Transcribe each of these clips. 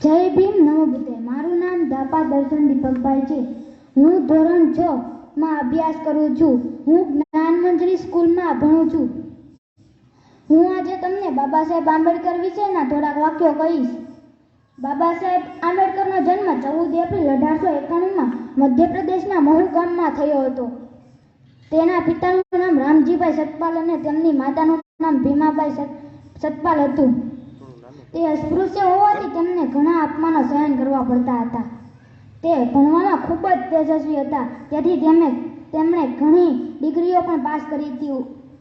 જય ભીમ નમો બુદ્ધે। મારું નામ ધાપા દર્શન દીપકભાઈ છે। હું ધોરણ 6 માં અભ્યાસ કરું છું। હું જ્ઞાન મંજરી સ્કૂલમાં ભણું છું। હું આજે તમને બાબા સાહેબ આંબેડકર વિશેના થોડાક વાક્યો કહીશ। બાબા સાહેબ આંબેડકરનો જન્મ 14 એપ્રિલ 1891માં મધ્યપ્રદેશના મહુ ગામમાં થયો હતો। તેના પિતાનું નામ રામજીભાઈ સતપાલ અને તેમની માતાનું નામ ભીમાબાઈ સતપાલ હતું। તે અસ્પૃશ્ય હોવાથી તેમને ઘણા અપમાનો સહન કરવા પડતા હતા। તે ભણવામાં ખૂબ જ તેજસ્વી હતા, તેથી તેમણે ઘણી ડિગ્રીઓ પણ પાસ કરી હતી।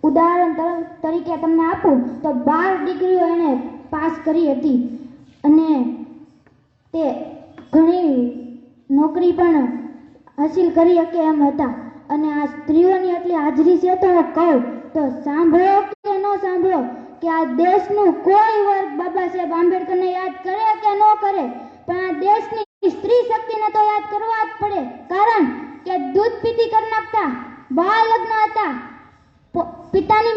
ઉદાહરણ તરીકે તમને આપું તો 12 ડિગ્રીઓ એણે પાસ કરી હતી અને તે ઘણી નોકરી પણ હાસિલ કરી શકે એમ હતા। અને આ સ્ત્રીઓની એટલી હાજરી છે તો હું કહું તો સાંભળો કે ન સાંભળો કે આ દેશનું કોઈ વર્ગ બાબા સાહેબ આંબેડકરને યાદ કરે કે ન કરે, પણ આ દેશની સ્ત્રી શક્તિને તો યાદ કરવા જ પડે, કારણ કે દૂધ પીતી કરી નાખતા, બાળ લગ્ન હતા, પિતાની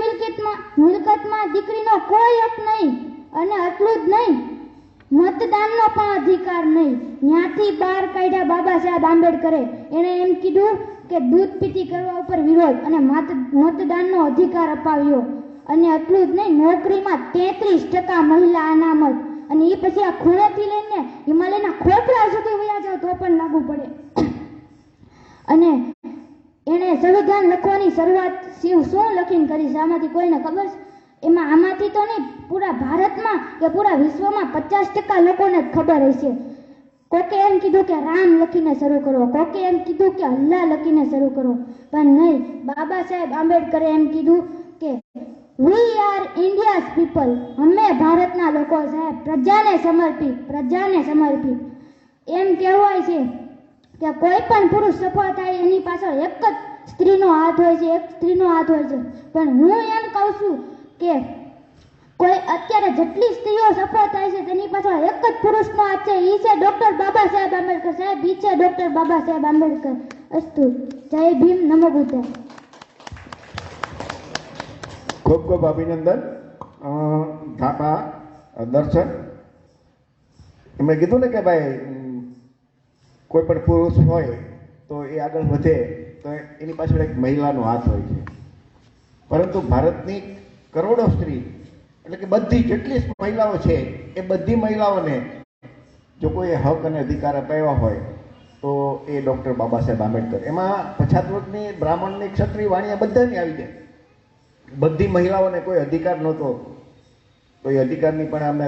મિલકતમાં દીકરીનો કોઈ હક નહીં, અને એટલું જ નહીં, મતદાનનો પણ અધિકાર નહીં। ત્યાંથી બહાર કાઢ્યા બાબા સાહેબ આંબેડકરે। એણે એમ કીધું કે દૂધ પીતી કરવા ઉપર વિરોધ અને મતદાનનો અધિકાર અપાવ્યો, અને એટલું જ નહીં, નોકરીમાં 33% મહિલા અનામત, અને એ પછી આ ખૂણેથી લઈને હિમાલયના ખોખરા સુધી વયા જાવ તો પણ લાગુ પડે। અને એણે સંવિધાન લખવાની શરૂઆત શું લખીને કરી છે આમાંથી કોઈને ખબર છે? આમાંથી તો નહીં, પૂરા ભારતમાં કે પૂરા વિશ્વમાં 50% લોકોને જ ખબર હશે। કોકે એમ કીધું કે રામ લખીને શરૂ કરો, કોકે એમ કીધું કે અલ્લાહ લખીને શરૂ કરો, પણ નહીં, બાબા સાહેબ આંબેડકરે એમ કીધું કે વી આર ઇન્ડિયાઝ પીપલ, અમે ભારતના લોકો સાહેબ, પ્રજાને સમર્પિત। એમ કહેવાય છે કે કોઈ પણ પુરુષ સફળ થાય એની પાછળ એક જ સ્ત્રીનો હાથ હોય છે, પણ હું એમ કહું છું કે કોઈ અત્યારે જેટલી સ્ત્રીઓ સફળ થાય છે તેની પાછળ એક જ પુરુષનો હાથ છે, એ છે ડોક્ટર બાબા સાહેબ આંબેડકર સાહેબ, એ છે ડોક્ટર બાબા સાહેબ આંબેડકર। અસ્તુ। જય ભીમ નમો બુદ્ધે। ખૂબ ખૂબ અભિનંદન ધાપા દર્શન। એમણે કીધું ને કે ભાઈ કોઈ પણ પુરુષ હોય તો એ આગળ વધે તો એની પાછળ એક મહિલાનો હાથ હોય છે, પરંતુ ભારતની કરોડો સ્ત્રી એટલે કે બધી જેટલી મહિલાઓ છે એ બધી મહિલાઓને જો કોઈ હક અને અધિકાર અપાવ્યા હોય તો એ ડૉક્ટર બાબા સાહેબ આંબેડકર। એમાં પછાત વર્ગની, બ્રાહ્મણની, ક્ષત્રિય, વાણિયા બધાની આવી જાય। બધી મહિલાઓને કોઈ અધિકાર નહોતો, તો એ અધિકારની પણ અમે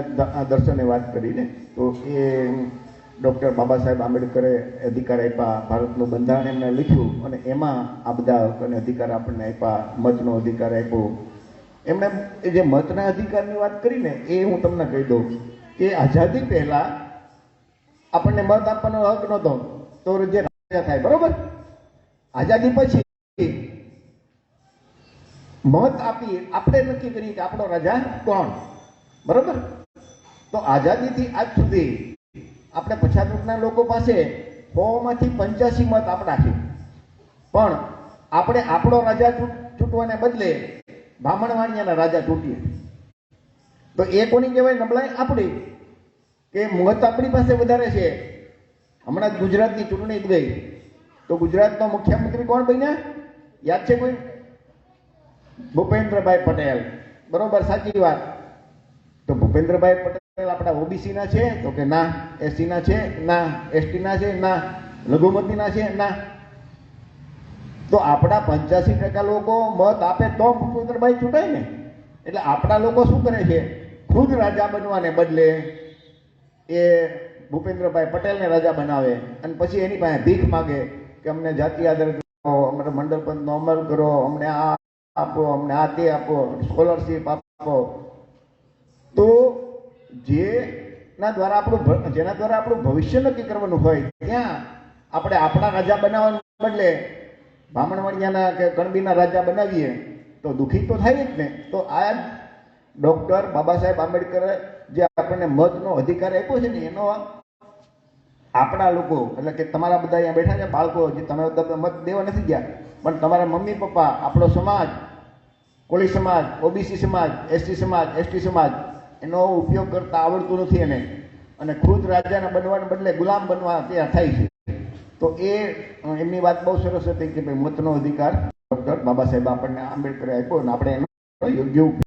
દર્શને વાત કરીને તો એ ડૉક્ટર બાબા સાહેબ આંબેડકરે અધિકાર આપ્યા, ભારતનું બંધારણ એમને લખ્યું અને એમાં આ બધા હક અને અધિકાર આપણને આપ્યા, મતનો અધિકાર આપ્યો। એમણે જે મતના અધિકારની વાત કરીને એ હું તમને કહી દઉં કે આઝાદી પહેલા આપણને મત આપવાનો હક નહોતો, તો જે રાજા થાય, બરોબર? આઝાદી પછી મત આપી આપણે નક્કી કરીએ કે આપણો રાજા કોણ, બરોબર? તો આઝાદીથી આજ સુધી આપણે પછાત વર્ગના લોકો પાસે 100માંથી 85 મત આપણા છે, પણ આપણે આપણો રાજા ચૂંટવાને બદલે બ્રાહ્મણવાણિયાના રાજા ચૂંટીએ, તો એ કોની કહેવાય? નબળાઈ આપણી, કે મત આપણી પાસે વધારે છે। હમણાં જ ગુજરાતની ચૂંટણી જ ગઈ તો ગુજરાતનો મુખ્યમંત્રી કોણ બન્યા? યાદ છે કોઈ? ભૂપેન્દ્રભાઈ પટેલ, બરોબર? સાચી વાત। તો ભૂપેન્દ્રભાઈ પટેલ આપણા ઓબીસીના છે? તો કે ના। એસસીના છે? ના। એસટીના છે? ના। લઘુમતીના છે? ના। તો આપણા 85% લોકો મત આપે તો ભૂપેન્દ્રભાઈ ચૂંટાય ને। એટલે આપણા લોકો શું કરે છે? ખુદ રાજા બનવાને બદલે એ ભૂપેન્દ્રભાઈ પટેલને રાજા બનાવે અને પછી એની પાસે ભીખ માગે કે અમને જાતિ આધારિત અમને મંડળ પંથનો અમલ કરો, અમને આ આપો, અમને આ તે આપો, સ્કોલરશીપ આપો। તો જેના દ્વારા આપણું ભવિષ્ય નક્કી કરવાનું હોય ત્યાં આપણે આપણા રાજા બનાવવાને બદલે બ્રાહ્મણવાણિયાના કે કણબીના રાજા બનાવીએ તો દુઃખી તો થાય જ ને। તો આ ડૉક્ટર બાબા સાહેબ આંબેડકરે જે આપણને મતનો અધિકાર આપ્યો છે ને એનો આપણા લોકો એટલે કે તમારા બધા અહીંયા બેઠા છે બાળકો, જે તમે મત દેવા નથી ગયા, પણ તમારા મમ્મી પપ્પા, આપણો સમાજ, કોળી સમાજ, ઓબીસી સમાજ, એસટી સમાજ, એસટી સમાજ એનો ઉપયોગ કરતા આવડતું નથી એને, અને ખુદ રાજાના બનવાને બદલે ગુલામ બનવા તૈયાર થાય છે. તો એ એમની વાત બહુ સરસ હતી કે ભાઈ મતનો અધિકાર ડૉક્ટર બાબા સાહેબ આપણને આંબેડકરે આપ્યો અને આપણે એનો યોગ્ય ઉપયોગ